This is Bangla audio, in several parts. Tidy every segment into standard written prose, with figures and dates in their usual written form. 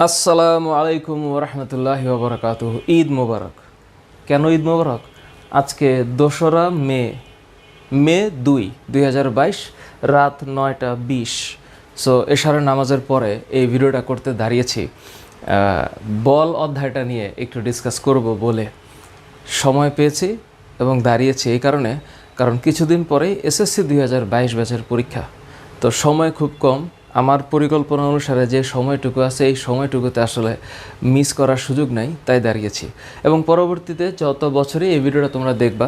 আসসালামু আলাইকুম ওরহমতুল্লাহি ওবরাকাতুহু। ঈদ মোবারক। কেন ঈদ মোবারক? আজকে 2রা মে 2022 রাত 9টা 20। সো এশারের নামাজের পরে এই ভিডিওটা করতে দাঁড়িয়েছি। বল অধ্যায়টা নিয়ে একটু ডিসকাস করব বলে সময় পেয়েছি এবং দাঁড়িয়েছি এই কারণ কিছুদিন পরেই এসএসসি 2022 ব্যাচের পরীক্ষা। তো সময় খুব কম। আমার পরিকল্পনা অনুসারে যে সময়টুকু আছে এই সময়টুকুতে আসলে মিস করার সুযোগ নাই, তাই দাঁড়িয়েছি। এবং পরবর্তীতে যত বছরই এই ভিডিওটা তোমরা দেখবা,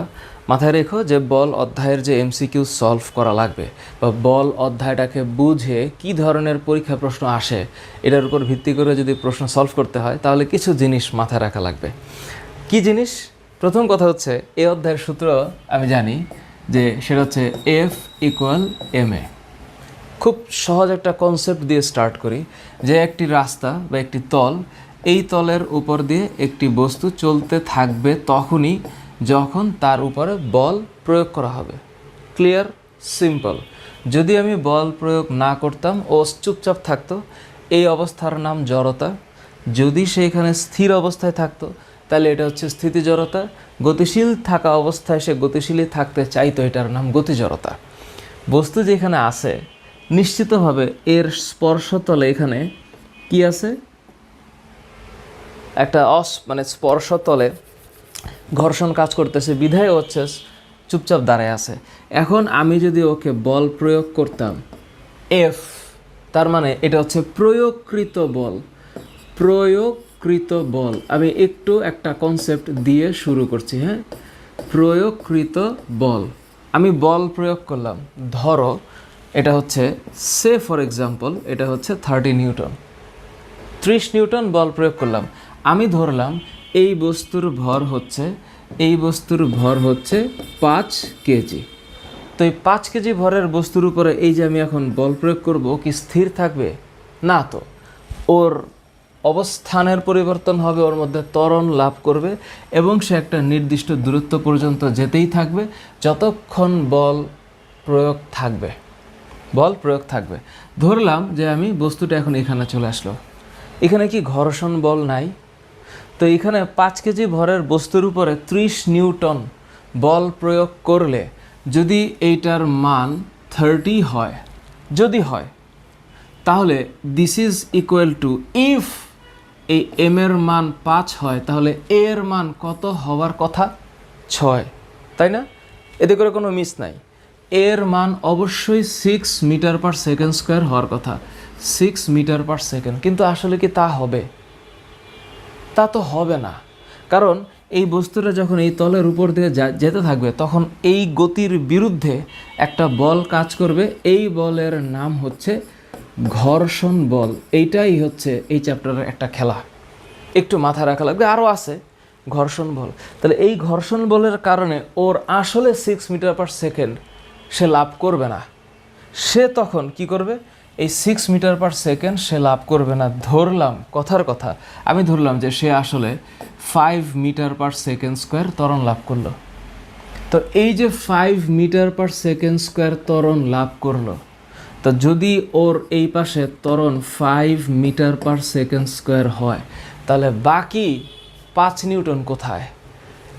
মাথায় রেখো যে বল অধ্যায়ের যে এমসিকিউ সলভ করা লাগবে বা বল অধ্যায়টাকে বুঝে কি ধরনের পরীক্ষা প্রশ্ন আসে এটার উপর ভিত্তি করে যদি প্রশ্ন সলভ করতে হয় তাহলে কিছু জিনিস মাথায় রাখা লাগবে। কি জিনিস? প্রথম কথা হচ্ছে এই অধ্যায়ের সূত্র আমি জানি যে সেটা হচ্ছে F=ma। খুব সহজ একটা কনসেপ্ট দিয়ে স্টার্ট করি যে একটি রাস্তা বা একটি তল, এই তলের উপর দিয়ে একটি বস্তু চলতে থাকবে তখনই যখন তার উপরে বল প্রয়োগ করা হবে। ক্লিয়ার? সিম্পল। যদি আমি বল প্রয়োগ না করতাম ও চুপচাপ থাকতো, এই অবস্থার নাম জড়তা। যদি সেইখানে স্থির অবস্থায় থাকতো তাহলে এটা হচ্ছে স্থিতি জড়তা। গতিশীল থাকা অবস্থায় সে গতিশীলই থাকতে চাইতো, এটার নাম গতি জড়তা। বস্তু যেখানে আছে নিশ্চিতভাবে এর স্পর্শতলে এখানে কি আছে? একটা স্পর্শতলে ঘর্ষণ কাজ করতেছে, বিধায় হচ্ছে চুপচাপ দাঁড়ায় আছে। এখন আমি যদি ওকে বল প্রয়োগ করতাম এফ, তার মানে এটা হচ্ছে প্রয়োগকৃত বল। আমি একটু একটা কনসেপ্ট দিয়ে শুরু করছি। হ্যাঁ, প্রয়োগকৃত বল। আমি বল প্রয়োগ করলাম, ধরো এটা হচ্ছে ফর এক্সাম্পল এটা হচ্ছে 30 নিউটন, 30 নিউটন বল প্রয়োগ করলাম। আমি ধরলাম এই বস্তুর ভর হচ্ছে 5 কেজি। তো এই 5 কেজি ভরের বস্তুর উপরে এই যে আমি এখন বল প্রয়োগ করব, কি স্থির থাকবে? না তো, ওর অবস্থানের পরিবর্তন হবে, ওর মধ্যে ত্বরণ লাভ করবে এবং সে একটা নির্দিষ্ট দূরত্ব পর্যন্ত যেতেই থাকবে যতক্ষণ বল প্রয়োগ থাকবে। ধরলাম যে আমি বস্তুটা এখন এখানে চলে আসলো, এখানে কি ঘর্ষণ বল নাই? তো এখানে 5 কেজি ভরের বস্তুর উপরে 30 নিউটন বল প্রয়োগ করলে যদি এইটার মান 30 হয়, তাহলে this is equal to, if এই এম এর মান 5 হয় তাহলে এর মান কত হওয়ার কথা? 6, তাই না? এতে করে কোনো মিস নাই। এর মান অবশ্যই 6 মিটার পার সেকেন্ড স্কোয়ার হওয়ার কথা, 6 মিটার পার সেকেন্ড। কিন্তু আসলে কি তা হবে? তা তো হবে না, কারণ এই বস্তুটা যখন এই তলের উপর দিয়ে যেতে থাকবে তখন এই গতির বিরুদ্ধে একটা বল কাজ করবে। এই বলের নাম হচ্ছে ঘর্ষণ বল। এইটাই হচ্ছে এই চ্যাপ্টারের একটা খেলা, একটু মাথায় রাখা লাগবে। আরও আছে ঘর্ষণ বল। তাহলে এই ঘর্ষণ বলের কারণে ওর আসলে 6 মিটার পার সেকেন্ড সে লাভ করবে না। সে তখন কি করবে? এই 6 মিটার পার সেকেন্ড সে লাভ করবে না। আমি ধরলাম যে সে আসলে 5 মিটার পার সেকেন্ড স্কোয়ার ত্বরণ লাভ করলো। তো এই যে 5 মিটার পার সেকেন্ড স্কোয়ার ত্বরণ লাভ করলো, তো যদি ওর এই পাশে ত্বরণ 5 মিটার পার সেকেন্ড স্কোয়ার হয় তাহলে বাকি 5 নিউটন কোথায়?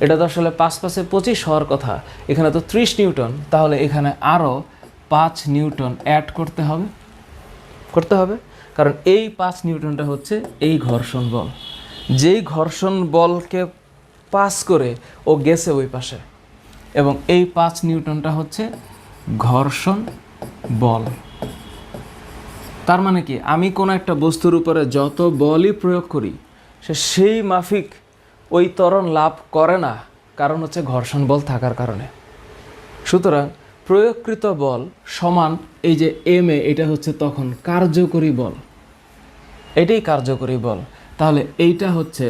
এটা তো আসলে 5 × 5 = 25 হওয়ার কথা, এখানে তো 30 নিউটন। তাহলে এখানে আরও 5 নিউটন অ্যাড করতে হবে, কারণ এই 5 নিউটনটা হচ্ছে এই ঘর্ষণ বল। যেই ঘর্ষণ বলকে পাস করে ও গেছে ওই পাশে, এবং এই 5 নিউটনটা হচ্ছে ঘর্ষণ বল। তার মানে কি, আমি কোনো একটা বস্তুর উপরে যত বলই প্রয়োগ করি সে সেই মাফিক ওই ত্বরণ লাভ করে না, কারণ হচ্ছে ঘর্ষণ বল থাকার কারণে। সুতরাং প্রয়োগকৃত বল সমান এই যে এম এ, এটা হচ্ছে তখন কার্যকরী বল। এটাই কার্যকরী বল। তাহলে এইটা হচ্ছে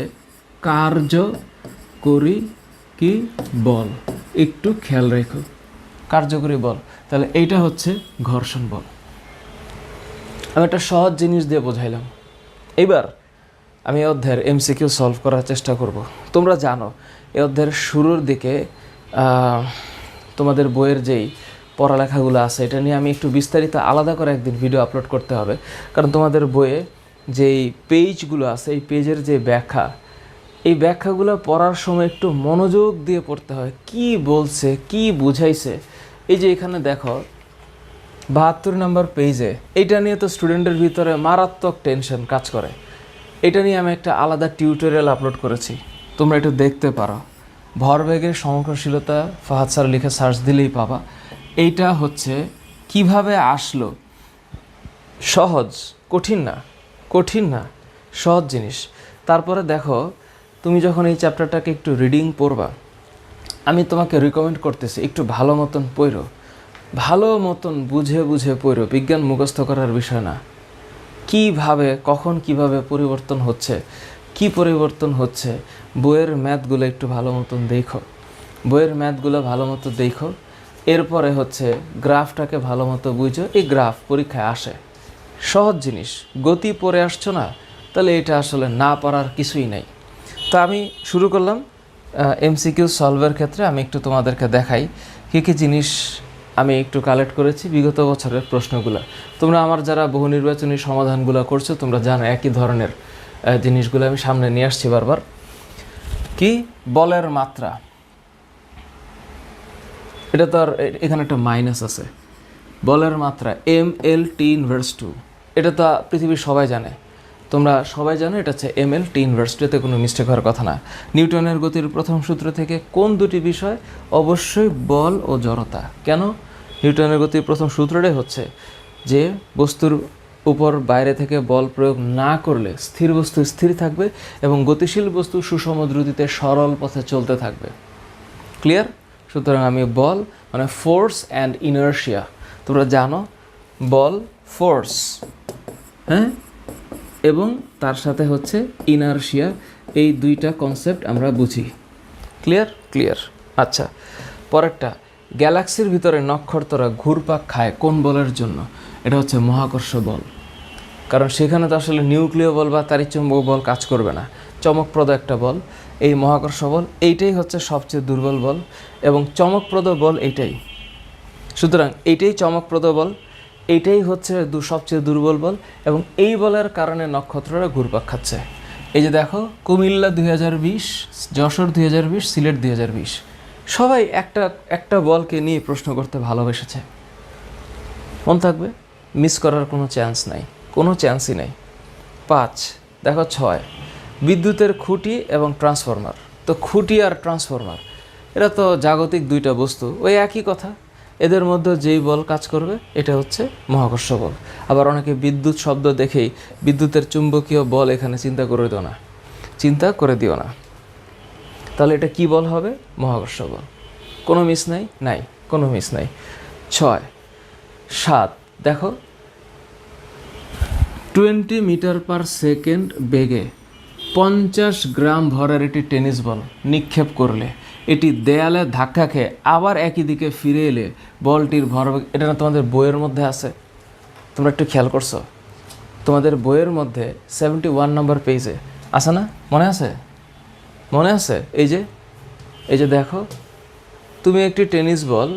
কার্যকরী কি বল, একটু খেয়াল রেখো, কার্যকরী বল। তাহলে এইটা হচ্ছে ঘর্ষণ বল। আমি একটা সহজ জিনিস দিয়ে বোঝাইলাম। এইবার আমি এই অধ্যায়ের এমসিকিউ সলভ করার চেষ্টা করব। তোমরা জানো এই অধ্যায়ের শুরুর দিকে তোমাদের বইয়ের যেই পড়ালেখাগুলো আছে এটা নিয়ে আমি একটু বিস্তারিত আলাদা করে একদিন ভিডিও আপলোড করতে হবে, কারণ তোমাদের বইয়ে যেই পেজগুলো আছে, এই পেজের যে ব্যাখ্যা, এই ব্যাখ্যাগুলো পড়ার সময় একটু মনোযোগ দিয়ে পড়তে হয়, কি বলছে, কি বুঝাইছে। এই যে এখানে দেখো 72 নম্বর পেজে, এটা নিয়ে তো স্টুডেন্টের ভিতরে মারাত্মক টেনশন কাজ করে। এটা নিয়ে আমি একটা আলাদা টিউটোরিয়াল আপলোড করেছি, তোমরা একটু দেখতে পারো। ভরবেগের সমগ্রশীলতা ফাহাদ স্যার লিখে সার্চ দিলেই পাবা। এইটা হচ্ছে কিভাবে আসলো, সহজ, কঠিন না, কঠিন না, সহজ জিনিস। তারপরে দেখো, তুমি যখন এই চ্যাপ্টারটাকে একটু রিডিং পড়বা, আমি তোমাকে রিকমেন্ড করতেছি একটু ভালো মতন পড়ো, ভালো মতন বুঝে বুঝে পড়ো। বিজ্ঞান মুখস্থ করার বিষয় না। কিভাবে, কখন কিভাবে পরিবর্তন হচ্ছে, কি পরিবর্তন হচ্ছে, বইয়ের ম্যাথগুলো একটু ভালো মতন দেখো, বইয়ের ম্যাথগুলো ভালো মতো দেখো। এরপরে হচ্ছে গ্রাফটাকে ভালো মতো বুঝো। এই গ্রাফ পরীক্ষায় আসে, সহজ জিনিস। গতি পড়ে আসছো না, তাহলে এটা আসলে না পারার কিছুই নেই। তো আমি শুরু করলাম এমসিকিউ সলভের ক্ষেত্রে। আমি একটু তোমাদেরকে দেখাই কী কী জিনিস আমি একটু কালেক্ট করেছি বিগত বছরের প্রশ্নগুলো। তোমরা আমার যারা বহু নির্বাচনী সমাধানগুলো করছো, তোমরা জানো একই ধরনের জিনিসগুলো আমি সামনে নিয়ে আসছি বারবার। কি বলের মাত্রা, এটা তো আর এখানে একটা মাইনাস আছে। বলের মাত্রা mL/T², এটা তো পৃথিবীর সবাই জানে, তোমরা সবাই জানো এটা হচ্ছে mL/T², এতে কোনো মিস্টেক হওয়ার কথা না। নিউটনের গতির প্রথম সূত্র থেকে কোন দুটি বিষয়? অবশ্যই বল ও জড়তা। কেন? নিউটনের গতির প্রথম সূত্রটাই হচ্ছে যে বস্তুর উপর বাইরে থেকে বল প্রয়োগ না করলে স্থির বস্তু স্থির থাকবে এবং গতিশীল বস্তু সুষম দ্রুতিতে সরল পথে চলতে থাকবে। ক্লিয়ার? সুতরাং আমি বল মানে ফোর্স অ্যান্ড ইনার্শিয়া, তোমরা জানো বল ফোর্স, হ্যাঁ, এবং তার সাথে হচ্ছে ইনার্শিয়া, এই দুইটা কনসেপ্ট আমরা বুঝি। ক্লিয়ার? ক্লিয়ার। আচ্ছা, পরেরটা, গ্যালাক্সির ভিতরে নক্ষত্ররা ঘুরপাক খায় কোন বলের জন্য? এটা হচ্ছে মহাকর্ষ বল। কারণ সেখানে তো আসলে নিউক্লিয় বল বা তাড়িৎচুম্বক বল কাজ করবে না, চমকপ্রদ একটা বল এই মহাকর্ষ বল। এইটাই হচ্ছে সবচেয়ে দুর্বল বল এবং চমকপ্রদ বল এইটাই। সুতরাং এইটাই চমকপ্রদ বল, এইটাই হচ্ছে সবচেয়ে দুর্বল বল এবং এই বলের কারণে নক্ষত্ররা ঘুরপাক খাচ্ছে। এই যে দেখো, কুমিল্লা 2020, যশোর 2020, সিলেট 2020, সবাই একটা বলকে নিয়ে প্রশ্ন করতে ভালোবেসেছে। মনে থাকবে, মিস করার কোনো চান্স নাই, কোনো চান্সই নেই। 5 দেখো, 6 বিদ্যুতের খুঁটি এবং ট্রান্সফরমার। তো খুঁটি আর ট্রান্সফরমার এটা তো জাগতিক দুইটা বস্তু, ওই একই কথা। এদের মধ্যে যেই বল কাজ করবে এটা হচ্ছে মহাকর্ষ বল। আবার অনেকে বিদ্যুৎ শব্দ দেখেই বিদ্যুতের চুম্বকীয় বল এখানে চিন্তা করে দিও না। তাহলে এটা কি বল হবে? মহাকর্ষ বল। কোনো মিস নাই, কোনো মিস নাই। 6 7 দেখো, 20 মিটার/সেকেন্ড বেগে 50 গ্রাম ভরের একটি টেনিস বল নিক্ষেপ করলে এটি দেয়ালে ধাক্কা খেয়ে আবার একই দিকে ফিরে এলে বলটির ভরবেগ, এটা না তোমাদের বইয়ের মধ্যে আছে? তোমরা একটু খেয়াল করছো? তোমাদের বইয়ের মধ্যে 71 নম্বর পেজে আছে না? মনে আছে? মনে আছে? এই যে দেখো, তুমি একটি টেনিস বল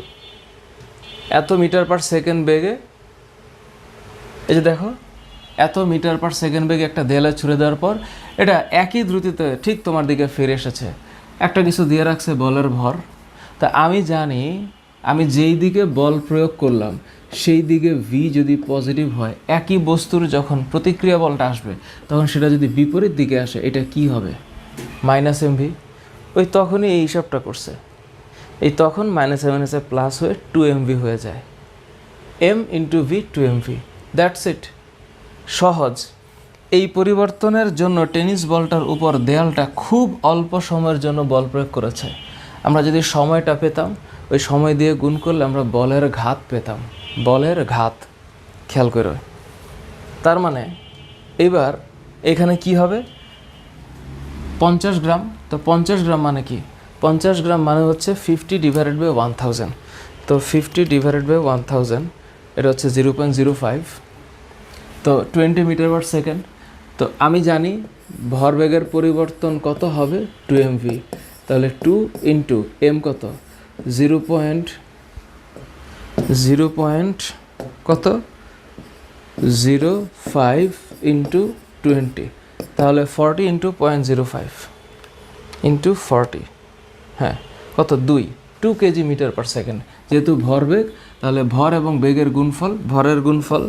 এত মিটার/সেকেন্ড বেগে, এই যে দেখো, এত মিটার/সেকেন্ড বেগে একটা দেয়ালে ছুড়ে দেওয়ার পর এটা একই দ্রুতিতে ঠিক তোমার দিকে ফিরে এসেছে। একটা কিছু দিয়ে রাখছে বলের ভর। তা আমি জানি আমি যেই দিকে বল প্রয়োগ করলাম সেই দিকে ভি যদি পজিটিভ হয়, একই বস্তুর যখন প্রতিক্রিয়া বলটা আসবে তখন সেটা যদি বিপরীত দিকে আসে, এটা কি হবে? -mv। ওই তখনই এই হিসাবটা করছে, এই তখন -m প্লাস হয়ে 2mv হয়ে যায়। m × v 2mv, that's it. সহজ। এই পরিবর্তনের জন্য টেনিস বলটার উপর দেয়ালটা খুব অল্প সময়ের জন্য বল প্রয়োগ করেছে। আমরা যদি সময়টা পেতাম, ওই সময় দিয়ে গুণ করলে আমরা বলের ঘাত পেতাম, বলের ঘাত। খেয়াল করো। তার মানে এবার এখানে কি হবে? 50 গ্রাম। তো 50 গ্রাম মানে কি? 50 গ্রাম মানে হচ্ছে 50/1000। তো 50/1000 এটা হচ্ছে 0.05। তো 20 মিটার/সেকেন্ড। তো আমি জানি ভরবেগের পরিবর্তন কত হবে? 2mv। তাহলে 2 × m কত? 0.05 × 20, তাহলে 40 ইন্টু 0.05 ইন্টু 40, হ্যাঁ কত 2 কেজি মিটার পার সেকেন্ড। যেহেতু ভরবেগ, তাহলে ভর এবং বেগের গুণফল, ভরের গুণফল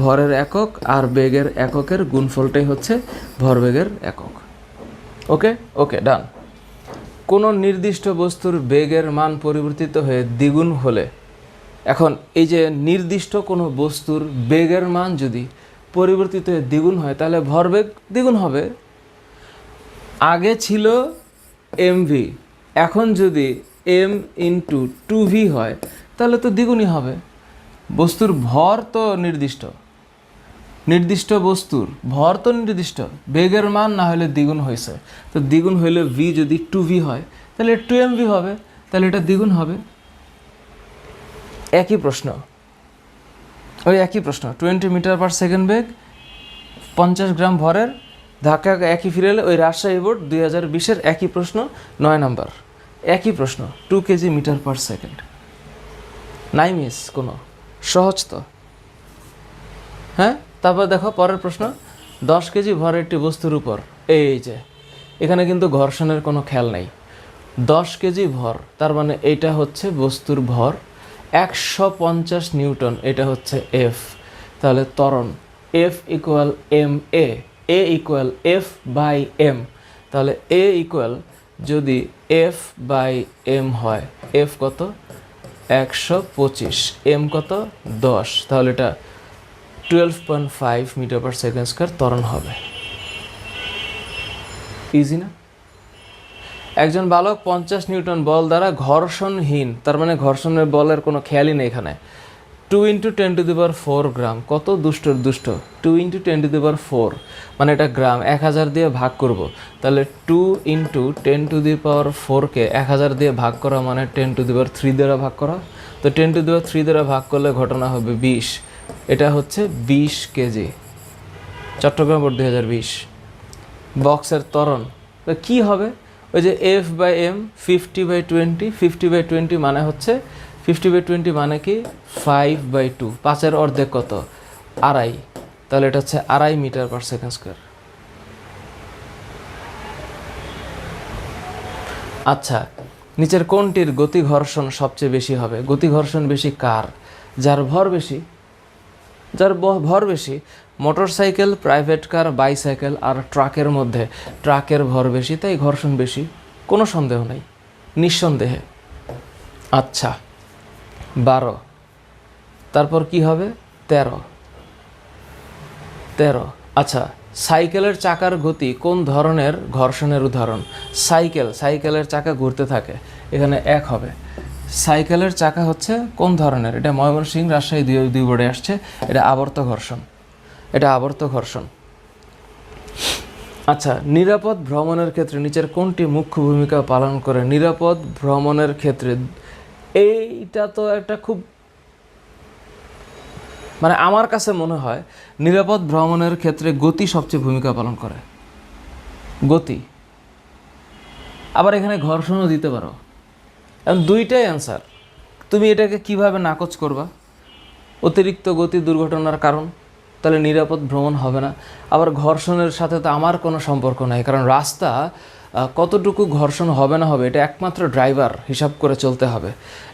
ভরের একক আর বেগের এককের গুণফলটাই হচ্ছে ভরবেগের একক। ওকে ওকে ডান। কোনো নির্দিষ্ট বস্তুর বেগের মান পরিবর্তিত হয়ে দ্বিগুণ হলে, এখন এই যে নির্দিষ্ট কোনো বস্তুর বেগের মান যদি পরিবর্তিত হয়ে দ্বিগুণ হয় তাহলে ভরবেগ দ্বিগুণ হবে। আগে ছিল mv, এখন যদি m ইন্টু 2v হয় তাহলে তো দ্বিগুণই হবে। বস্তুর ভর তো নির্দিষ্ট, নির্দিষ্ট বস্তুর ভর তো নির্দিষ্ট, বেগের মান না হলে দ্বিগুণ হয়েছে, তো দ্বিগুণ হইলে v যদি 2v হয় তাহলে 2mv হবে, তাহলে এটা দ্বিগুণ হবে। একই প্রশ্ন, ওই একই প্রশ্ন, 20 মিটার পার সেকেন্ড বেগ, 50 গ্রাম ভরের, ধাক্কা একই ফিরে এলে ওই রাজশাহী বোর্ড 2020-এর একই প্রশ্ন, 9 নাম্বার, একই প্রশ্ন, 2 কেজি মিটার পার সেকেন্ড। নাই মিস কোনো, সহজ তো। হ্যাঁ, তারপর দেখো পরের প্রশ্ন, 10 কেজি ভরের একটি বস্তুর উপর, এই যে এখানে কিন্তু ঘর্ষণের কোনো খেয়াল নেই, 10 কেজি ভর, তার মানে এইটা হচ্ছে বস্তুর ভর, 150 নিউটন, এটা হচ্ছে এফ। তাহলে ত্বরণ F equal m a equal F by M. তাহলে এ ইকুয়াল যদি এফ বাই এম হয়, এফ কত 125, এম কত 10, তাহলে এটা 12.5 মিটার পার সেকেন্ড স্কয়ার ত্বরণ হবে। ইজি না? একজন বালক 50 নিউটন বল দ্বারা ঘর্ষণহীন, তার মানে ঘর্ষণের বলের কোনো খেয়ালই নেই এখানে, 2 ইন্টু 10⁴ গ্রাম, কত দুষ্টর দুষ্ট, 2 ইন্টু 10⁴, মানে এটা গ্রাম, 1000 দিয়ে ভাগ করব, তাহলে 2 ইন্টু 10⁴কে 1000 দিয়ে ভাগ করা মানে 10⁵ দ্বারা ভাগ করা, তো 10⁵ দ্বারা ভাগ করলে ঘটনা হবে 20, এটা হচ্ছে 20 কেজি। চট্টগ্রাম বোর্ড 2020। বক্সের ত্বরণ কি হবে, ওই যে এফ বাই এম 50/20, 50/20 মানে হচ্ছে 50/20 মানে কি 5/2, 5-এর অর্ধেক কত 2.5, তাহলে এটা হচ্ছে 2.5 মিটার পার সেকেন্ড স্কয়ার। আচ্ছা, নিচের কোনটির গতি ঘর্ষণ সবচেয়ে বেশি হবে? গতি ঘর্ষণ বেশি কার? যার ভর বেশি, যার ভর বেশি। মোটরসাইকেল, প্রাইভেট কার, বাইসাইকেল আর ট্রাকের মধ্যে ট্রাকের ভর বেশি, তাই ঘর্ষণ বেশি, কোনো সন্দেহ নেই, নিঃসন্দেহে। আচ্ছা 12, তারপর কি হবে 13। আচ্ছা, সাইকেলের চাকার গতি কোন ধরনের ঘর্ষণের উদাহরণ? সাইকেলের চাকা ঘুরতে থাকে, এখানে 1 হবে। সাইকেলের চাকা হচ্ছে কোন ধরনের? এটা ময়মনসিংহ, রাজশাহী দুই বোর্ডে আসছে, এটা আবর্ত ঘর্ষণ, এটা আবর্ত ঘর্ষণ। আচ্ছা, নিরাপদ ভ্রমণের ক্ষেত্রে নিচের কোনটি মুখ্য ভূমিকা পালন করে? নিরাপদ ভ্রমণের ক্ষেত্রে এইটা তো একটা খুব, মানে আমার কাছে মনে হয় নিরাপদ ভ্রমণের ক্ষেত্রে গতি সবচেয়ে ভূমিকা পালন করে, গতি। আবার এখানে ঘর্ষণও দিতে পারো, এখন দুইটাই অ্যান্সার। তুমি এটাকে কিভাবে নাকচ করবা? অতিরিক্ত গতি দুর্ঘটনার কারণ, তাহলে নিরাপদ ভ্রমণ হবে না। আবার ঘর্ষণের সাথে তো আমার কোনো সম্পর্ক নাই, কারণ রাস্তা কতটুকু ঘর্ষণ হবে না হবে এটা একমাত্র ড্রাইভার হিসাব করে চলতে হবে।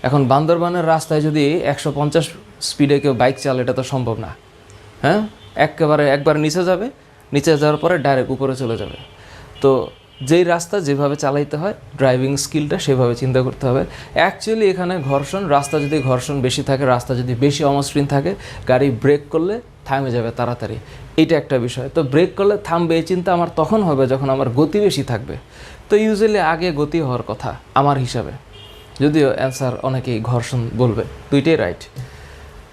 এখন বান্দরবানের রাস্তায় যদি 150 স্পিডে কেউ বাইক চালায়, এটা তো সম্ভব না। হ্যাঁ, একবার নিচে যাবে, নিচে যাওয়ার পরে ডাইরেক্ট উপরে চলে যাবে। তো যেই রাস্তা যেভাবে চালাইতে হয়, ড্রাইভিং স্কিলটা সেভাবে চিন্তা করতে হবে। অ্যাকচুয়ালি এখানে ঘর্ষণ, রাস্তা যদি ঘর্ষণ বেশি থাকে, রাস্তা যদি বেশি অমসৃণ থাকে, গাড়ি ব্রেক করলে থামে যাবে তাড়াতাড়ি, এইটা একটা বিষয়। তো ব্রেক করলে থামবে এই চিন্তা আমার তখন হবে যখন আমার গতি বেশি থাকবে। তো ইউজুয়ালি আগে গতি হওয়ার কথা আমার হিসাবে, যদিও অ্যান্সার অনেকেই ঘর্ষণ বলবে, দুইটাই রাইট।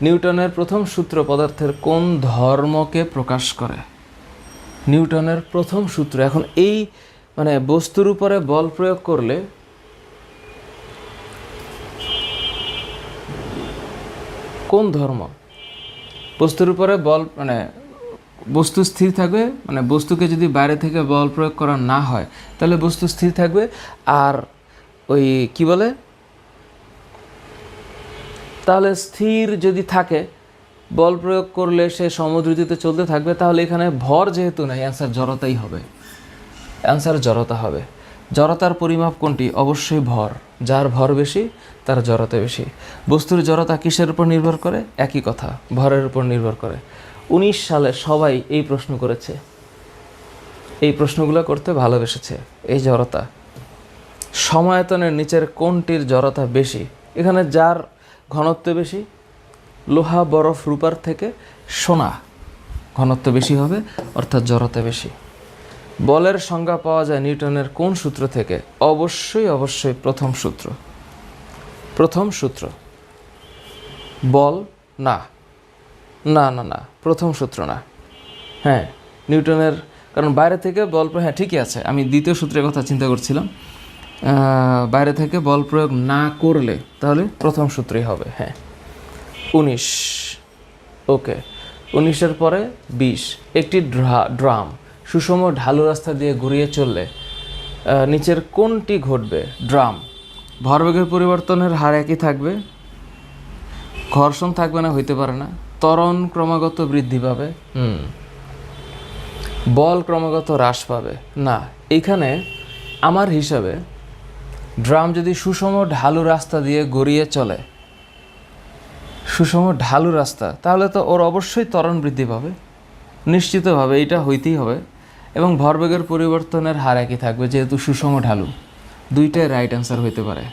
নিউটনের প্রথম সূত্র পদার্থের কোন ধর্মকে প্রকাশ করে? নিউটনের প্রথম সূত্র, এখন এই মানে বস্তুর উপরে বল প্রয়োগ করলে কোন ধর্ম? বস্তুর উপরে বল, মানে বস্তু স্থির থাকবে, মানে বস্তুকে যদি বাইরে থেকে বল প্রয়োগ করা না হয় তাহলে বস্তু স্থির থাকবে। আর ওই কি বলে, তাহলে স্থির যদি থাকে বল প্রয়োগ করলে সে সমদ্রুতিতে চলতে থাকবে, তাহলে এখানে ভর যেহেতু নাই, অ্যান্সার জড়তাই হবে, অ্যান্সার জড়তা হবে। জড়তার পরিমাপ কোনটি? অবশ্যই ভর। যার ভর বেশি তার জড়তা বেশি। বস্তুর জড়তা কিসের উপর নির্ভর করে? একই কথা, ভরের উপর নির্ভর করে। 19 সালে সবাই এই প্রশ্ন করেছে, এই প্রশ্নগুলো করতে ভালোবেসেছে। এই জড়তা, সমায়তনের নিচের কোনটির জড়তা বেশি? এখানে যার ঘনত্ব বেশি, লোহা, বরফ, রূপার থেকে সোনা ঘনত্ব বেশি হবে, অর্থাৎ জড়তা বেশি। বলের সংজ্ঞা পাওয়া যায় নিউটনের কোন সূত্র থেকে? অবশ্যই প্রথম সূত্র। প্রথম সূত্র। বল না, না না না, প্রথম সূত্র না। হ্যাঁ, নিউটনের, কারণ বাইরে থেকে বল প্রয়োগ, হ্যাঁ ঠিকই আছে, আমি দ্বিতীয় সূত্রের কথা চিন্তা করছিলাম। বাইরে থেকে বল প্রয়োগ না করলে তাহলে প্রথম সূত্রই হবে। হ্যাঁ, 19। ওকে, 19-এর পরে 20। একটি ড্রাম সুষম ঢালু রাস্তা দিয়ে ঘুরিয়ে চললে নিচের কোনটি ঘটবে? ড্রাম, ভরবেগের পরিবর্তনের হার একই থাকবে, ঘর্ষণ থাকবে না, হইতে পারে না। ত্বরণ ক্রমাগত বৃদ্ধি পাবে, বল ক্রমাগত হ্রাস পাবে না। এইখানে আমার হিসাবে ড্রাম যদি সুষম ঢালু রাস্তা দিয়ে গড়িয়ে চলে, সুষম ঢালু রাস্তা, তাহলে তো ওর অবশ্যই ত্বরণ বৃদ্ধি পাবে, নিশ্চিতভাবে এটা হইতেই হবে। এবং ভরবেগের পরিবর্তনের হার একই থাকবে, যেহেতু সুষম ঢালু। দুইটাই রাইট অ্যান্সার হইতে পারে,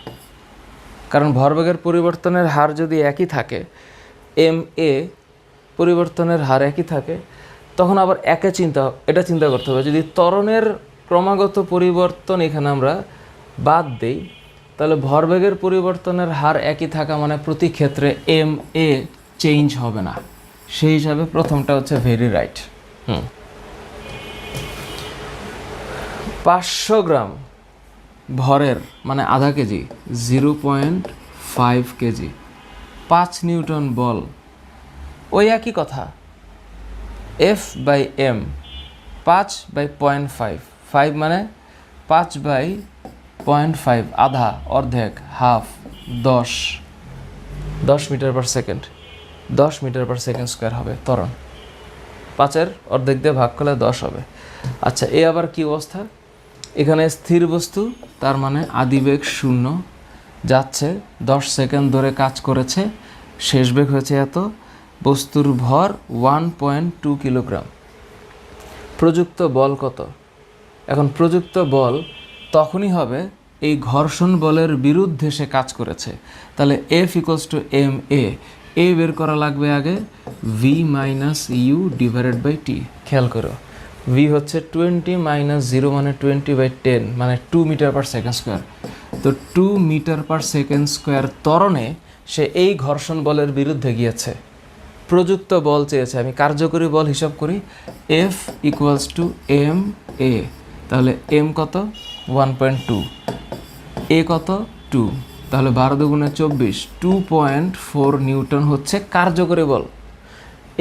কারণ ভরবেগের পরিবর্তনের হার যদি একই থাকে, এম এ পরিবর্তনের হার একই থাকে, তখন আবার এটা চিন্তা করতে হবে, যদি ত্বরণের ক্রমাগত পরিবর্তন এখানে আমরা বাদ দেই, তাহলে ভরবেগের পরিবর্তনের হার একই থাকা মানে প্রতি ক্ষেত্রে এম এ চেঞ্জ হবে না। সেই হিসাবে প্রথমটা হচ্ছে ভেরি রাইট। 500 গ্রাম ভরের মানে আধা কেজি, 0.5 কেজি, 5 নিউটন বল, ওই একই কথা, F/m, 5/0.5, 5 মানে 5/0.5, আধা, অর্ধেক, half, 10 metre per second, 10 metre per second square হবে ত্বরণ। 5-এর অর্ধেক দিয়ে ভাগ করলে 10 হবে। আচ্ছা, এ আবার কি অবস্থা? এখানে স্থির বস্তু, তার মানে আদিবেগ 0, যাচ্ছে 10 সেকেন্ড ধরে কাজ করেছে, শেষ বেগ হয়েছে এত, বস্তুর ভর 1.2 কিলোগ্রাম। প্রযুক্ত বল কত? এখন প্রযুক্ত বল তখনই হবে এই ঘর্ষণ বলের বিরুদ্ধে সে কাজ করেছে, তাহলে F = ma, এ বের করা লাগবে আগে, V - U / T। খেয়াল করো, V হচ্ছে 20 - 0 মানে 20/10 মানে 2 মিটার পার সেকেন্ড স্কোয়ার। তো 2 মিটার পার সেকেন্ড স্কোয়ার ত্বরণে সে এই ঘর্ষণ বলের বিরুদ্ধে গিয়েছে। প্রযুক্ত বল চেয়েছে, আমি কার্যকরী বল হিসাব করি, F = ma, তাহলে m কত? 1.2, a কত? 2, তাহলে 12 দুগুণে 24, 2.4 নিউটন হচ্ছে কার্যকরী বল।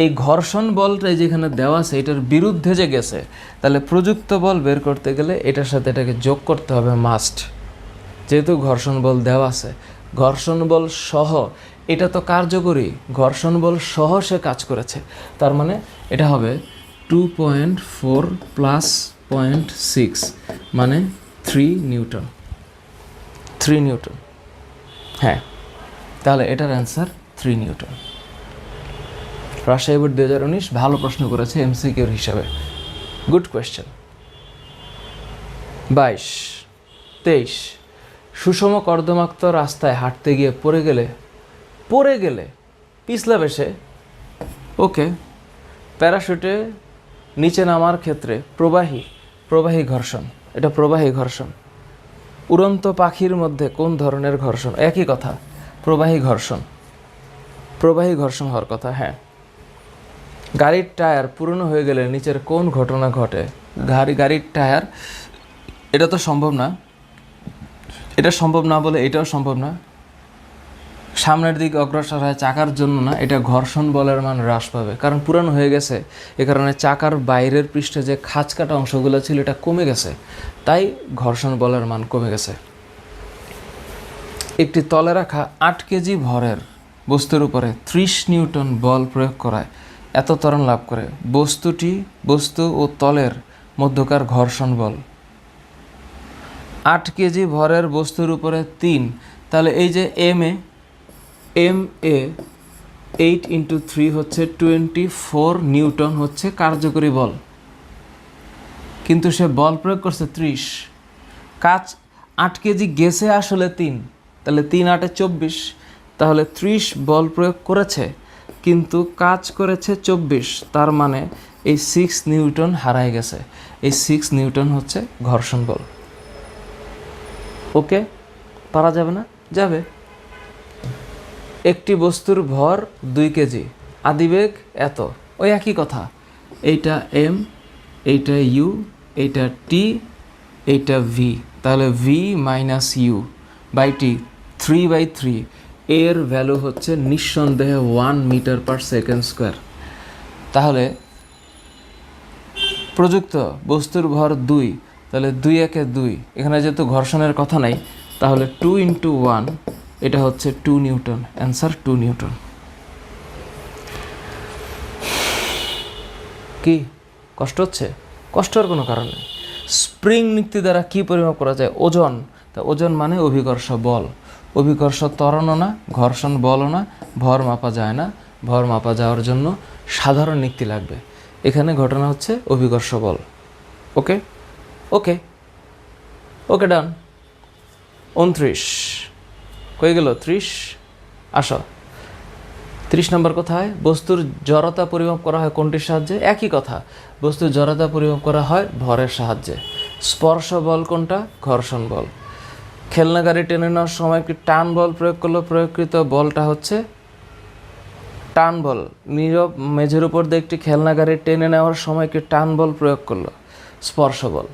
এই ঘর্ষণ বলটাই যেখানে দেওয়া আছে এটার বিরুদ্ধে যে গেছে, তাহলে প্রযুক্ত বল বের করতে গেলে এটার সাথে এটাকে যোগ করতে হবে মাস্ট, যেহেতু ঘর্ষণ বল দেওয়া আছে। ঘর্ষণ বল সহ এটা তো কার্যকরী, ঘর্ষণ বল সহ সে কাজ করেছে, তার মানে এটা হবে 2.4 + 0.6 মানে 3 নিউটন। 3 নিউটন, হ্যাঁ, তাহলে এটার অ্যান্সার 3 নিউটন। রাজশাহী বোর্ড 2019 ভালো প্রশ্ন করেছে এমসিকিউর হিসাবে, গুড কোয়েশ্চেন। 22, 23, সুষম কর্দমাক্ত রাস্তায় হাঁটতে গিয়ে পড়ে গেলে পিছলা বেশে, ওকে, প্যারাশুটে নিচে নামার ক্ষেত্রে প্রবাহী ঘর্ষণ, এটা প্রবাহী ঘর্ষণ। উড়ন্ত পাখির মধ্যে কোন ধরনের ঘর্ষণ? একই কথা, প্রবাহী ঘর্ষণ হওয়ার কথা। হ্যাঁ, গাড়ির টায়ার পুরনো হয়ে গেলে নিচের কোন ঘটনা ঘটে? গাড়ির টায়ার, এটা তো সম্ভব না, এটা সম্ভব না বলে এটাও সম্ভব না, সামনের দিকে অগ্রসর হয় চাকার জন্য না, এটা ঘর্ষণ বলের মান হ্রাস পাবে, কারণ পুরানো হয়ে গেছে, এ কারণে চাকার বাইরের পৃষ্ঠে যে খাঁজ কাটা অংশগুলো ছিল এটা কমে গেছে, তাই ঘর্ষণ বলের মান কমে গেছে। একটি তলে রাখা 8 কেজি ভরের বস্তুর উপরে 30 নিউটন বল প্রয়োগ করায় এত ত্বরণ লাভ করে। বস্তু ও তলের মধ্যকার ঘর্ষণ বল। 8 কেজি ভরের বস্তুর উপরে 3, তাহলে এই যে এম এ 8 × 3 হচ্ছে 24 নিউটন হচ্ছে কার্যকরী বল, কিন্তু সে বল প্রয়োগ করছে 30। কাজ 8 কেজি গেছে আসলে 3, তাহলে 3 8 24, তাহলে 30 বল প্রয়োগ করেছে কিন্তু কাজ করেছে 24, তার মানে এই 6 নিউটন হারায় গেছে। এই 6 নিউটন হচ্ছে ঘর্ষণ বল। ওকে, পারা যাবে না? যাবে। একটি বস্তুর ভর 2 কেজি, আদিবেগ এত, ওই একই কথা। এইটা এম, এইটা ইউ, এইটা টি, এইটা ভি, তাহলে ভি মাইনাস ইউ বাই টি 3/3। এর ভ্যালু হচ্ছে নিঃসন্দেহে 1 মিটার পার সেকেন্ড স্কোয়ার। তাহলে প্রযুক্ত বস্তুর ভর 2, তাহলে 2 একে 2, এখানে যেহেতু ঘর্ষণের কথা নাই, তাহলে 2 × 1, এটা হচ্ছে 2 নিউটন। Answer 2 Newton. কি কষ্ট হচ্ছে? কষ্ট হওয়ার কোনো কারণ নেই। স্প্রিং নীতি দ্বারা কি পরিমাপ করা যায়? ওজন। তা ওজন মানে অভিকর্ষ বল। অভিকর্ষ ত্বরণও না, ঘর্ষণ বলও না, ভর মাপা যায় না। ভর মাপা যাওয়ার জন্য সাধারণ নীতি লাগবে। এখানে ঘটনা হচ্ছে অভিকর্ষ বল। ওকে ওকে ওকে, ডান। 29 কই গেল? 30। আসো, 30 নম্বর কোথায়? বস্তুর জড়তা পরিমাপ করা হয় কোনটির সাহায্যে? একই কথা, বস্তুর জড়তা পরিমাপ করা হয় ভরের সাহায্যে। স্পর্শ বল কোনটা? ঘর্ষণ বল। খেলনা গাড়ি টেনে নেওয়ার সময় একটি টান বল প্রয়োগ করলো, প্রয়োগকৃত বলটা হচ্ছে টান বল। নীরব মেঝের উপর দিয়ে একটি খেলনা গাড়ি টেনে নেওয়ার সময় একটি টান বল প্রয়োগ করলো, স্পর্শ বল।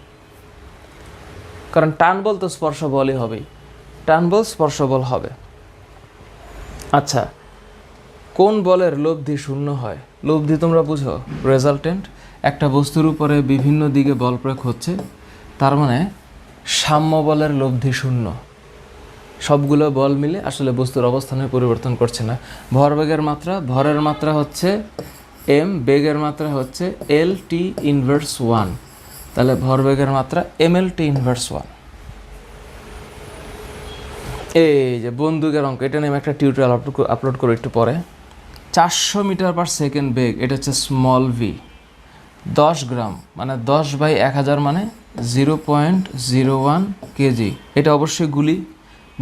কারণ টান বল তো স্পর্শ বলই হবেই, টান বল স্পর্শ বল হবে। আচ্ছা, কোন বলের লব্ধি শূন্য হয়? লব্ধি তোমরা বুঝো, রেজাল্টেন্ট। একটা বস্তুর উপরে বিভিন্ন দিকে বল প্রয়োগ হচ্ছে, তার মানে সাম্য বলের লব্ধি শূন্য। সবগুলো বল মিলে আসলে বস্তুর অবস্থানের পরিবর্তন করছে না। ভরের মাত্রা হচ্ছে এম, বেগের মাত্রা হচ্ছে এল টি ইনভার্স 1, তাহলে ভরবেগের মাত্রা ml t ইনভার্স 1। এই যে বন্দুকের অঙ্ক, এটা নিয়ে আমি একটা টিউটোরিয়াল আপলোড করব একটু পরে। 400 মিটার পার সেকেন্ড বেগ, এটা হচ্ছে স্মল ভি। 10 গ্রাম মানে 10/1000 মানে 0.01 কেজি। এটা অবশ্যই গুলি।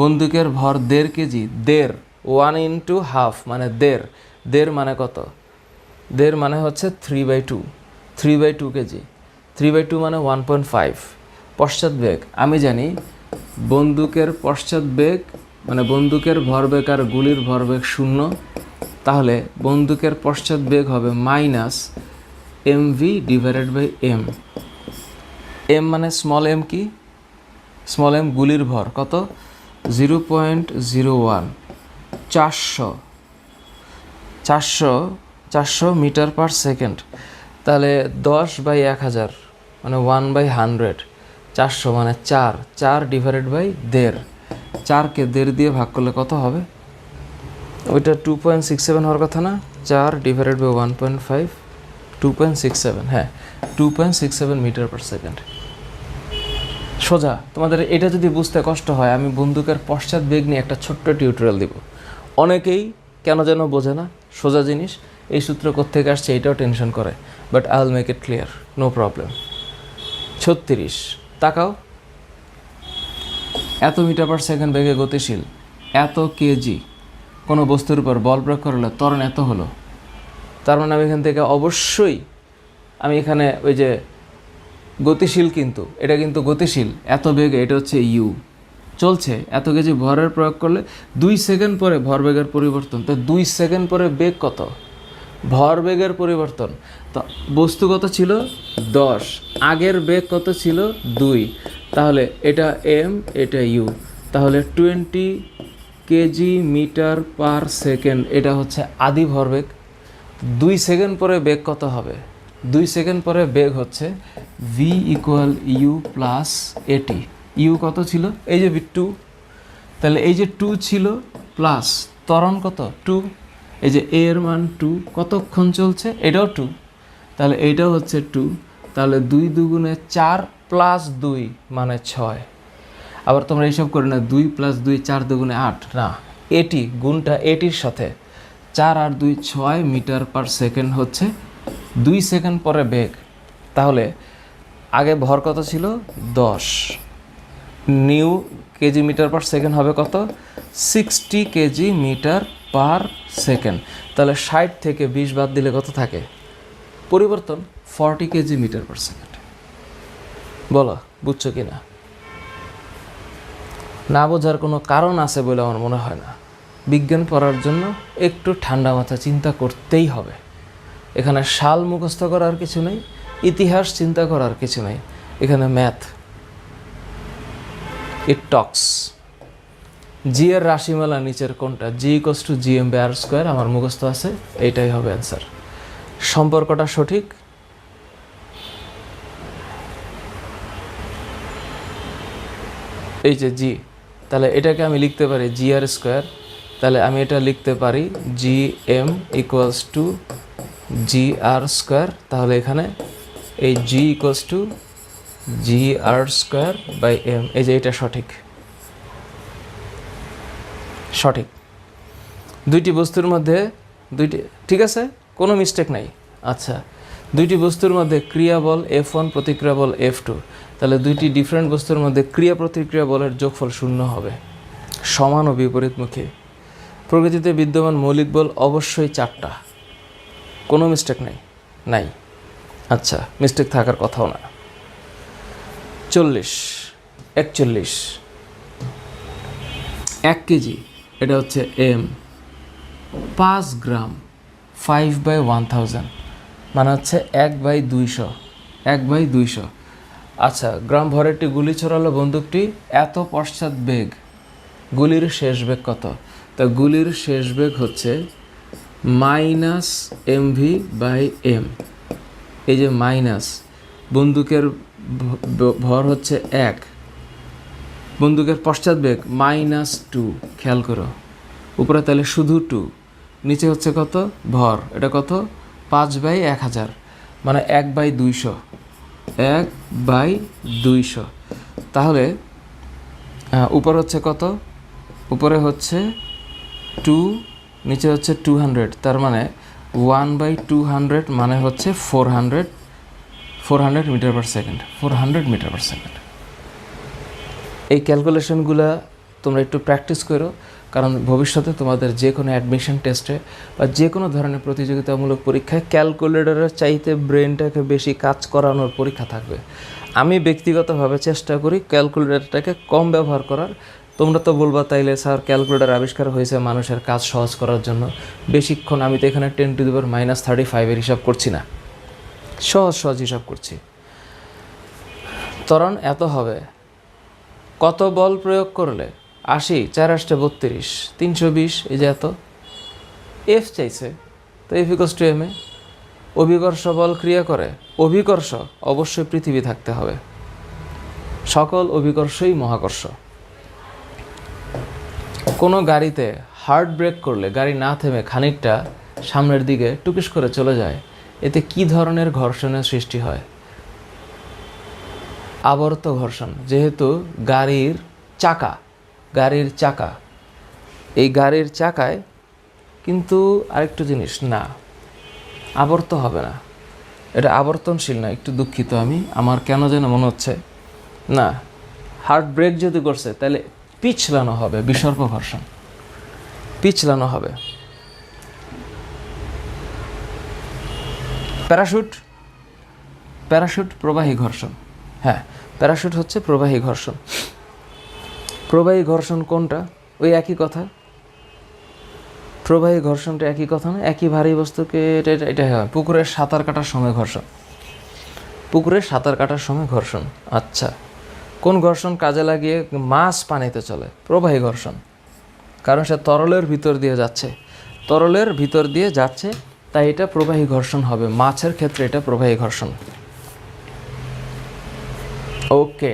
বন্দুকের ভর 1.5 কেজি। 1 × হাফ মানে 1.5 মানে কত? 1.5 মানে হচ্ছে 3/2 কেজি। 3/2 মানে 1.5। পশ্চাৎ বেগ আমি জানি, বন্দুকের পশ্চাৎ বেগ মানে বন্দুকের ভরবেগ আর গুলির ভরবেগ 0, তাহলে বন্দুকের পশ্চাৎ বেগ হবে -mv/m। m মানে স্মল এম কি? স্মল এম গুলির ভর কত? 0.01। 400 মিটার পার সেকেন্ড, তাহলে 10/1000 মানে 1/100। 400 মানে 4/1.5। 4কে 1.5 দিয়ে ভাগ করলে কত হবে? ওইটা 2.67 হওয়ার কথা না? 4/1.5 2.67, হ্যাঁ 2.67 মিটার পার সেকেন্ড। সোজা। তোমাদের এটা যদি বুঝতে কষ্ট হয়, আমি বন্দুকের পশ্চাৎ বেগ নিয়ে একটা ছোট্ট টিউটোরিয়াল দিব। অনেকেই কেন যেন বোঝে না সোজা জিনিস, এই সূত্র কোত্থেকে আসছে এটাও টেনশন করে, but I will make it clear, no problem. 36 তাকাও, এত মিটার পার সেকেন্ড বেগে গতিশীল, এত কেজি কোনো বস্তুর উপর বল প্রয়োগ করলে ত্বরণ এত হলো। তার মানে আমি এখান থেকে অবশ্যই এখানে ওই যে গতিশীল, কিন্তু এটা কিন্তু গতিশীল এত বেগে, এটা হচ্ছে ইউ চলছে। এত কেজি ভরের প্রয়োগ করলে 2 সেকেন্ড পরে ভরবেগের পরিবর্তন, তো 2 সেকেন্ড পরে বেগ কত? ভরবেগের পরিবর্তন। তো বস্তু কত ছিল? 10, আগের বেগ কত ছিল? 2, তাহলে এটা এম, এটা ইউ, তাহলে 20 কেজি মিটার পার সেকেন্ড, এটা হচ্ছে আদি ভরবেগ। 2 সেকেন্ড পরে বেগ কত হবে? 2 সেকেন্ড পরে বেগ হচ্ছে v = u + at। ইউ কত ছিল? এই যে 2, তাহলে এই যে 2 ছিল প্লাস ত্বরণ কত 2, এই যে এ এর মান 2, কতক্ষণ চলছে এটাও 2, তাহলে এইটাও হচ্ছে 2, তাহলে 2 দুগুণে 4 প্লাস 2 মানে 6। আবার তোমরা এইসব করে না 2 প্লাস 2 4 দুগুণে 8, না এটি গুণটা এটির সাথে 4 আর 2 6 মিটার পার সেকেন্ড হচ্ছে 2 সেকেন্ড পরে বেগ। তাহলে আগে ভর কত ছিল 10 নিউ কেজি মিটার পার সেকেন্ড হবে কত 60 কেজি মিটার পার সেকেন্ড। তাহলে 60 থেকে 20 বাদ দিলে কত থাকে পরিবর্তন 40 কেজি মিটার পার সেকেন্ড। বলো বুঝছো কি না? না বোঝার কোনো কারণ আছে বলে আমার মনে হয় না। বিজ্ঞান পড়ার জন্য একটু ঠান্ডা মাথা চিন্তা করতেই হবে। এখানে সাল মুখস্থ করার কিছু নেই, ইতিহাস চিন্তা করার কিছু নেই, এখানে ম্যাথ, ইট টক্স। জি এর রাশিমালা নিচের কোনটা? G equals to G M by R square, আমার মুখস্থ আছে, এইটাই হবে অ্যান্সার। সম্পর্কটা সঠিক? এই যে জি, তাহলে এটাকে আমি লিখতে পারি জি আর স্কোয়ার, তাহলে আমি এটা লিখতে পারি G M equals to g R square. তাহলে এখানে এই G equals to g R square by M, এই যে এটা সঠিক। সঠিক। দুইটি বস্তুর মধ্যে ঠিক আছে, কোনো মিস্টেক নাই। আচ্ছা, দুইটি বস্তুর মধ্যে ক্রিয়া বল F1 প্রতিক্রিয়া বল F2, তাহলে দুইটি ডিফারেন্ট বস্তুর মধ্যে ক্রিয়া প্রতিক্রিয়া বলের যোগফল 0 হবে, সমান ও বিপরীতমুখী। প্রকৃতিতে বিদ্যমান মৌলিক বল অবশ্যই 4টা, কোনো মিস্টেক নাই। আচ্ছা, মিস্টেক থাকার কথাও না। 41 1 কেজি, এটা হচ্ছে এম, 5 গ্রাম 5/1000 মানে হচ্ছে 1/200। আচ্ছা, গ্রাম ভরেরটি গুলি ছড়ালো বন্দুকটি এত পশ্চাৎ বেগ, গুলির শেষ বেগ কত? তা গুলির শেষ বেগ হচ্ছে -mv/m। এই যে মাইনাস, বন্দুকের ভর হচ্ছে 1, বন্দুকের পশ্চাৎ বেগ -2, খেয়াল করো উপরে তাহলে শুধু 2, নিচে হচ্ছে কত ভর, এটা কত 5/1000 মানে 1/200। তাহলে উপরে হচ্ছে কত? উপরে হচ্ছে 2, নিচে হচ্ছে 200, তার মানে 1/200 মানে হচ্ছে 400 metre per second, 400 metre per second. এই ক্যালকুলেশনগুলো তোমরা একটু প্র্যাকটিস করো, কারণ ভবিষ্যতে তোমাদের যে কোনো অ্যাডমিশন টেস্টে বা যে কোনো ধরনের প্রতিযোগিতামূলক পরীক্ষায় ক্যালকুলেটরের চাইতে ব্রেনটাকে বেশি কাজ করানোর পরীক্ষা থাকবে। আমি ব্যক্তিগতভাবে চেষ্টা করি ক্যালকুলেটরটাকে কম ব্যবহার করার। তোমরা তো বলবা তাইলে স্যার ক্যালকুলেটর আবিষ্কার হয়েছে মানুষের কাজ সহজ করার জন্য, বেশিক্ষণ আমি তো এখানে 10⁻⁻35 হিসাব করছি না, সহজ হিসাব করছি। ত্বরণ এত হবে, কত বল প্রয়োগ করলে 80 4 8 32 320, এই যে এত। এফ চাইছে, তো এফ ইকুয়ালস টু এম এ। অভিকর্ষ বল ক্রিয়া করে, অভিকর্ষ অবশ্যই পৃথিবী থাকতে হবে, সকল অভিকর্ষই মহাকর্ষ। কোনো গাড়িতে হার্ড ব্রেক করলে গাড়ি না থেমে খানিকটা সামনের দিকে টুকিস করে চলে যায়, এতে কি ধরনের ঘর্ষণের সৃষ্টি হয়? আবর্ত ঘর্ষণ। যেহেতু গাড়ির চাকা, এই গাড়ির চাকায় কিন্তু আরেকটু জিনিস, না আবর্ত হবে না, এটা আবর্তনশীল না। একটু দুঃখিত আমি, আমার কেন যেন মনে হচ্ছে না, হার্ড ব্রেক যদি করছে তাহলে পিছলানো হবে, বিসর্প ঘর্ষণ, পিছলানো হবে। প্যারাশুট প্রবাহী ঘর্ষণ। হ্যাঁ, প্যারাশুট হচ্ছে প্রবাহী ঘর্ষণ। প্রবাহী ঘর্ষণ কোনটা? ওই একই কথা, প্রবাহী ঘর্ষণটা একই কথা না? একই ভারী বস্তুকে এটা হয় পুকুরে সাঁতার কাটার সময় ঘর্ষণ। আচ্ছা, কোন ঘর্ষণ কাজে লাগিয়ে মাছ পানিতে চলে? প্রবাহী ঘর্ষণ, কারণ সে তরলের ভিতর দিয়ে যাচ্ছে, তাই এটা প্রবাহী ঘর্ষণ হবে। মাছের ক্ষেত্রে এটা প্রবাহী ঘর্ষণ। ওকে,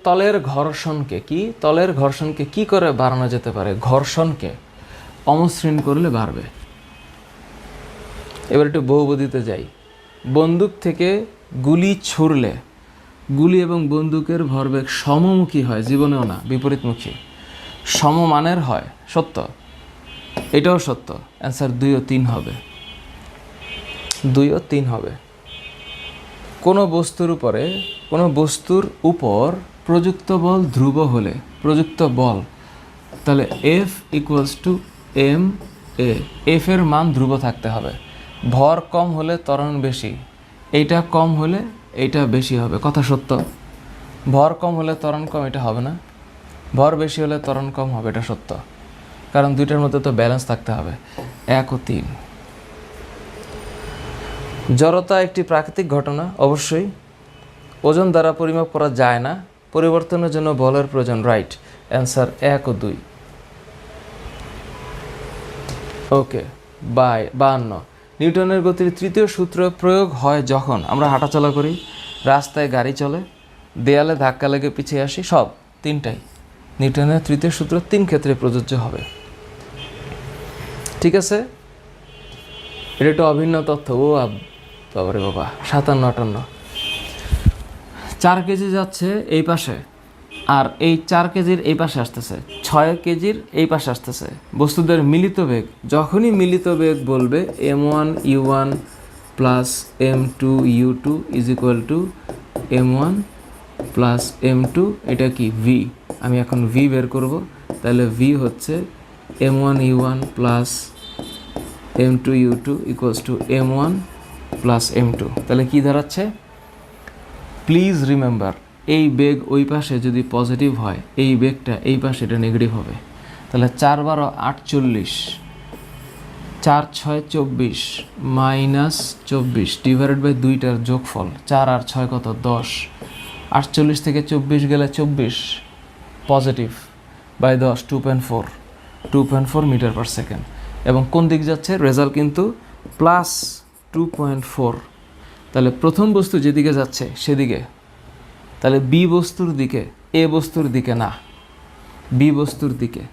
তলের ঘর্ষণকে কি করে বাড়ানো যেতে পারে? ঘর্ষণকে অমসৃণ করলে বাড়বে। এবার একটু বহুপদীতে যাই। বন্দুক থেকে গুলি ছুড়লে গুলি এবং বন্দুকের ভরবেগ সমমুখী হয়, জীবনেও না, বিপরীতমুখী, সমমানের হয়। সত্য, এটাও সত্য। অ্যান্সার 2 ও 3 হবে, 2 ও 3 হবে। কোনো বস্তুর উপর প্রযুক্ত বল ধ্রুব হলে, প্রযুক্ত বল, তাহলে F equals to m a, F এর মান ধ্রুব থাকতে হবে। ভর কম হলে ত্বরণ বেশি, এইটা কম হলে এইটা বেশি হবে, কথা সত্য। ভর কম হলে ত্বরণ কম, এটা হবে না। ভর বেশি হলে ত্বরণ কম হবে, এটা সত্য। কারণ দুইটার মধ্যে তো ব্যালেন্স থাকতে হবে। 1 ও 3। জড়তা একটি প্রাকৃতিক ঘটনা, অবশ্যই। ওজন দ্বারা পরিমাপ করা যায় না, পরিবর্তনের জন্য বলের প্রয়োজন, রাইট। অ্যান্সার 1 ও 2। ওকে, 52। নিউটনের গতির তৃতীয় সূত্র প্রয়োগ হয় যখন আমরা হাঁটাচলা করি, রাস্তায় গাড়ি চলে, দেয়ালে ধাক্কা লেগে পিছিয়ে আসি, সব তিনটাই নিউটনের তৃতীয় সূত্র 3 ক্ষেত্রে প্রযোজ্য হবে। ঠিক আছে, এটা একটু অভিন্ন তথ্য। ও বাবারে বাবা, 57-58। 4 কেজি যাচ্ছে এই পাশে, আর এই 4 কেজির এই পাশে আসতেছে, 6 কেজির এই পাশে আসতেছে। বস্তুদের মিলিত বেগ, যখনই মিলিত বেগ বলবে m1 u1 plus m2 u2 is equal to m1 plus m2, এটা কি v। আমি এখন v বের করব, তাহলে v হচ্ছে m1 u1 plus m2 u2 equals to m1 plus m2। তাহলে কি দাঁড়াচ্ছে? প্লিজ রিমেম্বার, এই বেগ ওই পাশে যদি পজিটিভ হয়, এই বেগটা এই পাশে এটা নেগেটিভ হবে। তাহলে 4 12 48, 4 6 24 মাইনাস 24 ডিভাইডেড বাই 2টার যোগফল, 4 আর 6 কত? 10। 48 থেকে 24 গেলে 24, positive, by 10 2.4 metre per second. এবং কোন দিক যাচ্ছে? রেজাল্ট কিন্তু প্লাস 2.4। তাহলে প্রথম বস্তু যেদিকে যাচ্ছে সেদিকে, তাহলে বি বস্তুর দিকে, এ বস্তুর দিকে না, বি বস্তুর দিকে,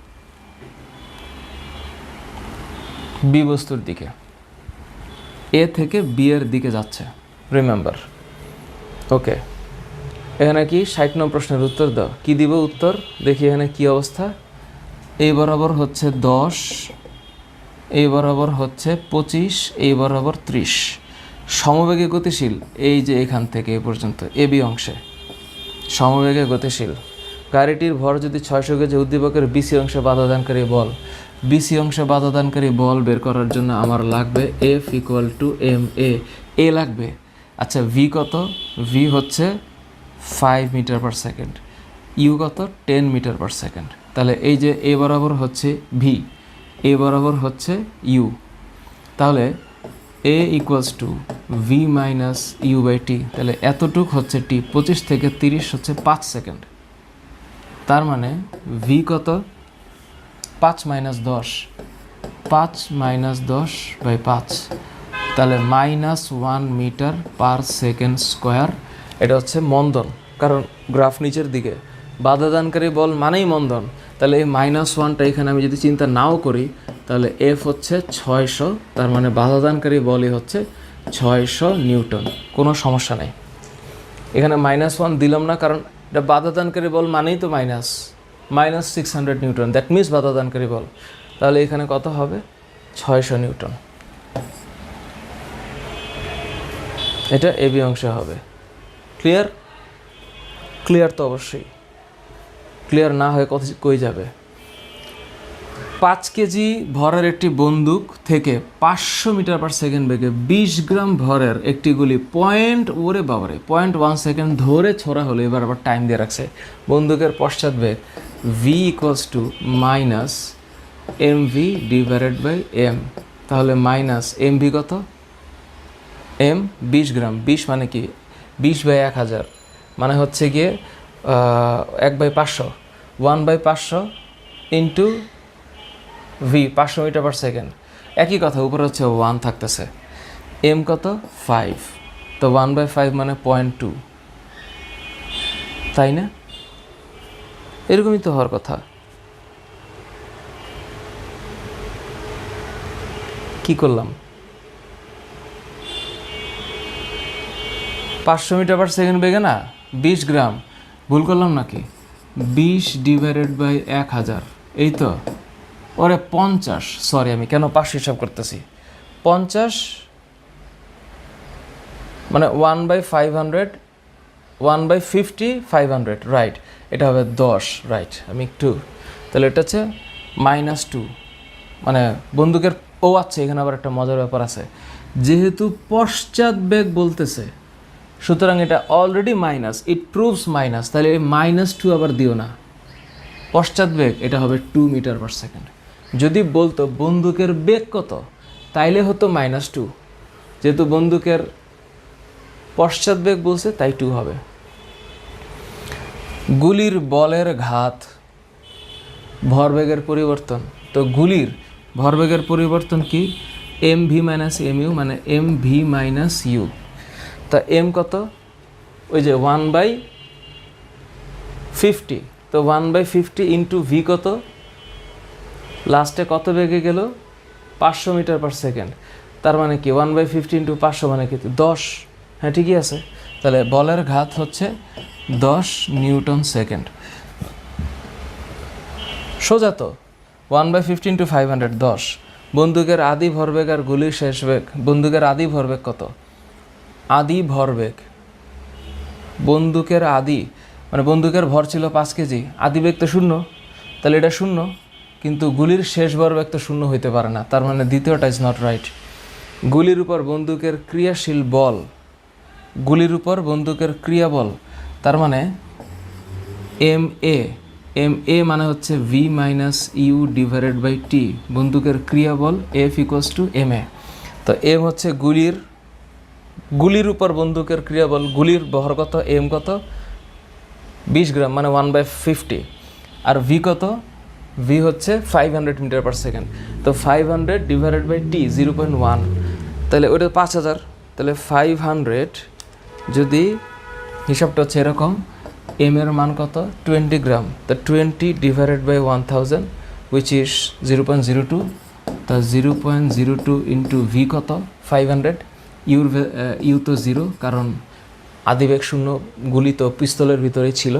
বি বস্তুর দিকে, এ থেকে বি এর দিকে যাচ্ছে, রিমেম্বার। ওকে, এখানে কি 60 নম্বর প্রশ্নের উত্তর দাও। কি দিব উত্তর? দেখি এখানে কি অবস্থা। এই বরাবর হচ্ছে 10, এই বরাবর হচ্ছে 25, এই বরাবর 30। সমবেগে গতিশীল, এই যে এখান থেকে এ পর্যন্ত এ বি অংশে সমবেগে গতিশীল। গাড়িটির ভর যদি 600 কেজি, উদ্দীপকের বিসি অংশে বাধাদানকারী বল, বিসি অংশে বাধাদানকারী বল বের করার জন্য আমার লাগবে F ইকুয়াল টু এম এ লাগবে। আচ্ছা, ভি কত? ভি হচ্ছে 5 মিটার পার সেকেন্ড, ইউ কত? 10 মিটার পার সেকেন্ড। তাহলে এই যে এ বরাবর হচ্ছে ভি, এ বরাবর হচ্ছে ইউ, তাহলে a equals to v minus u by t. তাহলে এতটুক হচ্ছে টি, 25 থেকে 30 হচ্ছে 5 সেকেন্ড। তার মানে ভি কত? 5 মাইনাস 10, 5 মাইনাস 10 বাই 5, তাহলে minus 1 metre per second square. এটা হচ্ছে মন্দন, কারণ গ্রাফ নিচের দিকে, বাধাদানকারী বল মানেই মন্দন। তাহলে এই -1টা এখানে আমি যদি চিন্তা নাও করি, তাহলে এফ হচ্ছে 600, তার মানে বাধাদানকারী বলই হচ্ছে 600 নিউটন। কোনো সমস্যা নেই, এখানে -1 দিলাম না, কারণ এটা বাধাদানকারী বল মানেই তো -600 নিউটন, দ্যাট মিনস বাধাদানকারী বল। তাহলে এখানে কত হবে? 600 নিউটন। এটা এবি অংশে হবে। ক্লিয়ার? ক্লিয়ার তো অবশ্যই। ক্লিয়ার না হয়ে কই যাবে? 5 কেজি ভরের একটি বন্দুক থেকে 500 মিটার পার সেকেন্ড বেগে 20 গ্রাম ভরের একটি গুলি 0.1 সেকেন্ড ধরে ছোড়া হলো। এবার আবার টাইম দিয়ে রাখছে। বন্দুকের পশ্চাৎ বেগ V equals to minus m v divided by M. তাহলে মাইনাস এম ভি কত? এম 20 গ্রাম, 20 মানে কি? 20 বাই 1000 মানে হচ্ছে গিয়ে 1/500, 1/500 into v, 500 metre per second. একই কথা, উপরে হচ্ছে 1 থাকতেছে। এম কত? 5, তো 1/5 মানে 0.2। তাই না? এরকমই তো হওয়ার কথা। কি করলাম? 500 মিটার পার সেকেন্ড বেগে না 20 গ্রাম, ভুল করলাম নাকি? 20 ডিভাইডেড বাই 1000, এই তো। ওরে 50, সরি আমি কেন 500 হিসাব করতেছি। 50 মানে 1/500, 1/50, 500, রাইট। এটা হবে 10, রাইট। আমি একটু, তাহলে এটা হচ্ছে -2, মানে বন্দুকের, ও আচ্ছা এখানে আবার একটা মজার ব্যাপার আছে, যেহেতু পশ্চাৎ বেগ বলতেছে সুতরাং এটা already minus, it proves minus, তাহলে এই -2 আবার দিও না। পশ্চাৎ বেগ এটা হবে 2 মিটার পার সেকেন্ড। যদি বলতো বন্দুকের বেগ কত, তাইলে হতো -2, যেহেতু বন্দুকের পশ্চাৎ বেগ বলছে তাই 2 হবে। গুলির বলের ঘাত ভরবেগের পরিবর্তন, তো গুলির ভরবেগের পরিবর্তন কি? mv - mu মানে mv - u। তা m কত? ওই যে 1/50, তো 1/50 ইন্টু ভি কত? লাস্টে কত বেগে গেল? 500 মিটার পার সেকেন্ড। তার মানে কি 1/50 ইন্টু 500 মানে কি 10। হ্যাঁ ঠিকই আছে। তাহলে বলের ঘাত হচ্ছে 10 নিউটন সেকেন্ড। সোজা তো, 1/50 ইন্টু 500, 10। বন্দুকের আদি ভরবেগ আর গুলির শেষ বেগ, বন্দুকের আদি ভরবেগ কত? আদি ভরবেগ, বন্দুকের আদি মানে বন্দুকের ভর ছিল 5 কেজি, আদি বেগ তো 0, তাহলে এটা 0, কিন্তু গুলির শেষ ভরবেগ তো 0 হইতে পারে না, তার মানে দ্বিতীয়টা ইজ নট রাইট। গুলির উপর বন্দুকের ক্রিয়াশীল বল, গুলির উপর বন্দুকের ক্রিয়া বল, তার মানে MA মানে হচ্ছে V - U divided by T, বন্দুকের ক্রিয়া বল F = MA। তো M হচ্ছে গুলির উপর বন্দুকের ক্রিয়া বল, গুলির ভর কত? M কত? 20 গ্রাম মানে 1/50। আর V কত? V হচ্ছে 500 মিটার পার সেকেন্ড। তো 500 ডিভাইডেড বাই T 0.1, তাহলে ওটা 5000। তাহলে 500 যদি হিসাবটা হচ্ছে এরকম, m এর মান কত? 20 গ্রাম, তো 20 ডিভাইডেড বাই 1000 উইচ ইজ 0.02। তা 0.02 ইন্টু ভি কত? 500। ইউ তো 0, কারণ আদিবেগ 0, গুলি তো পিস্তলের ভিতরেই ছিল।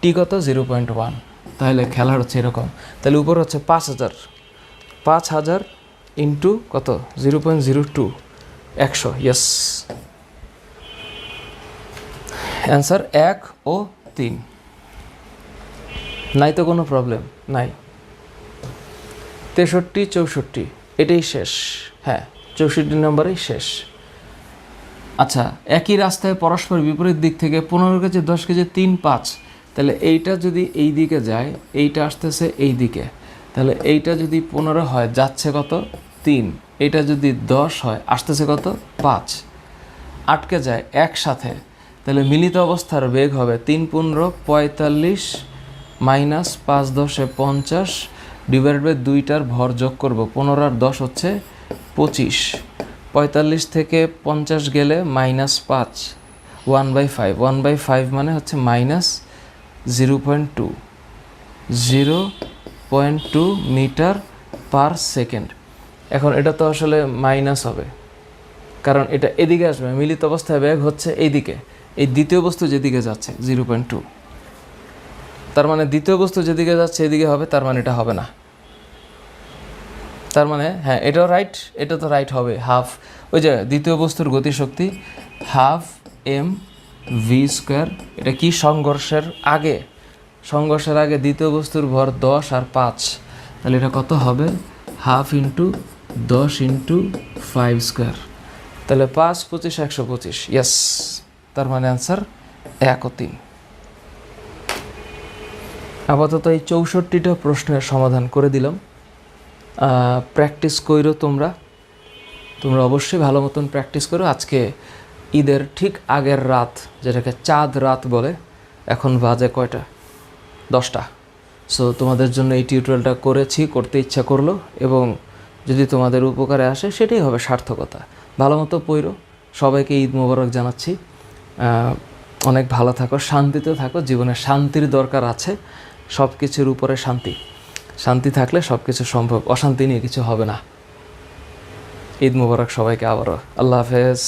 টি কত? 0.1। তাহলে খেলার হচ্ছে এরকম। তাহলে উপর হচ্ছে 5000 ইন্টু কত? 0.02, 100। ইয়েস, অ্যান্সার 1 ও 3। নাই তো কোনো প্রবলেম নাই। 63, 64 এটাই শেষ। হ্যাঁ 64 নম্বরেই শেষ। আচ্ছা, একই রাস্তায় পরস্পর বিপরীত দিক থেকে 15 কেজি, 10 কেজি, 3, 5, তাহলে এইটা যদি এই দিকে যায়, এইটা আসতেছে এই দিকে, তাহলে এইটা যদি 15 হয় যাচ্ছে কত? 3। এটা যদি 10 হয় আসতেছে কত? 5। আটকে যায় একসাথে, তাহলে মিলিত অবস্থার বেগ হবে 3 15 45 মাইনাস 5 10 50 ডিভাইডেড বাই 2টার ভর যোগ করব, 15 আর 10 হচ্ছে 25। 45 থেকে 50 গেলে -5, 1/5, 1/5 মানে হচ্ছে -0.2 মিটার পার সেকেন্ড। এখন এটা তো আসলে মাইনাস হবে, কারণ এটা এদিকে আসবে, মিলিত অবস্থায় বেগ হচ্ছে এইদিকে, এই দ্বিতীয় বস্তু যেদিকে যাচ্ছে 0.2, তার মানে দ্বিতীয় বস্তু যেদিকে যাচ্ছে এদিকে হবে, তার মানে এটা হবে না। তার মানে হ্যাঁ এটাও রাইট, এটা তো রাইট হবে। হাফ, ওই যে দ্বিতীয় বস্তুর গতিশক্তি ½ mv²। এটা কি? সংঘর্ষের আগে দ্বিতীয় বস্তুর ভর 10 আর 5, তাহলে এটা কত হবে? ½ × 10 × 5², তাহলে 5 25 125। ইয়েস, তার মানে অ্যান্সার 1 ও 3। আপাতত এই 64টা প্রশ্নের সমাধান করে দিলাম। প্র্যাকটিস করো তোমরা অবশ্যই ভালো মতন প্র্যাকটিস করো। আজকে ঈদের ঠিক আগের রাত, যেটাকে চাঁদ রাত বলে, এখন বাজে কয়টা? 10টা। সো তোমাদের জন্য এই টিউটোরিয়ালটা করতে ইচ্ছা করলো, এবং যদি তোমাদের উপকারে আসে সেটাই হবে সার্থকতা। ভালো মতো পড়ো। সবাইকে ঈদ মোবারক জানাচ্ছি। অনেক ভালো থাকো, শান্তিতে থাকো। জীবনে শান্তির দরকার আছে, সব কিছুর উপরে শান্তি। শান্তি থাকলে সব কিছু সম্ভব, অশান্তি নিয়ে কিছু হবে না। ঈদ মুবারক সবাইকে আবারও। আল্লাহ হাফেজ।